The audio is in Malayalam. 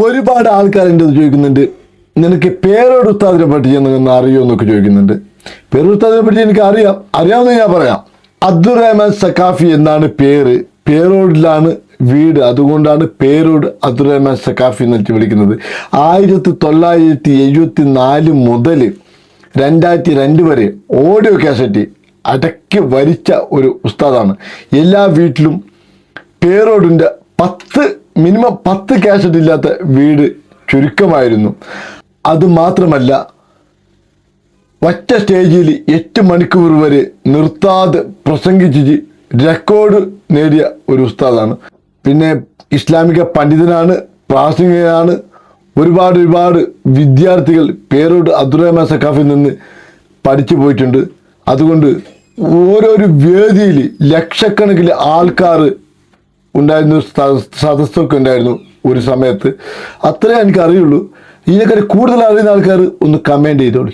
ഒരുപാട് ആൾക്കാർ എൻ്റെ ചോദിക്കുന്നുണ്ട്, നിനക്ക് പേരോട് ഉസ്താദിനെ പറ്റി എന്നൊന്ന് അറിയോ എന്നൊക്കെ ചോദിക്കുന്നുണ്ട്. പേരോട് ഉസ്താദിനെ പറ്റി എനിക്ക് അറിയാമെന്ന് ഞാൻ പറയാം. അബ്ദുറഹ്മാൻ സഖാഫി എന്നാണ് പേര്. പേരോഡിലാണ് വീട്, അതുകൊണ്ടാണ് പേരോട് അബ്ദുറഹ്മാൻ സഖാഫി എന്ന് വിളിക്കുന്നത്. 1974 മുതൽ 2002 വരെ ഓഡിയോ കാസറ്റ് അടക്കി വരിച്ച ഒരു ഉസ്താദാണ്. എല്ലാ വീട്ടിലും പേരോടിൻ്റെ മിനിമം 10 കാസറ്റ് ഇല്ലാത്ത വീട് ചുരുക്കമായിരുന്നു. അതുമാത്രമല്ല, ഒറ്റ സ്റ്റേജിൽ 8 മണിക്കൂർ വരെ നിർത്താതെ പ്രസംഗിച്ച് റെക്കോർഡ് നേടിയ ഒരു ഉസ്താദാണ്. പിന്നെ ഇസ്ലാമിക പണ്ഡിതനാണ്, പ്രാസംഗികനാണ്. ഒരുപാട് വിദ്യാർത്ഥികൾ പേരോട് അബ്ദുറഹ്മാൻ സഖാഫിൽ നിന്ന് പഠിച്ചു പോയിട്ടുണ്ട്. അതുകൊണ്ട് ഓരോരോ വേദിയിൽ ലക്ഷക്കണക്കിന് ആൾക്കാർ ഉണ്ടായിരുന്നു, സദസ്സൊക്കെ ഉണ്ടായിരുന്നു ഒരു സമയത്ത്. അത്രേ എനിക്ക് അറിയുള്ളൂ. ഇതിനെക്കാൾ കൂടുതൽ അറിയുന്ന ആൾക്കാർ ഒന്ന് കമൻറ്റ് ചെയ്തോളൂ.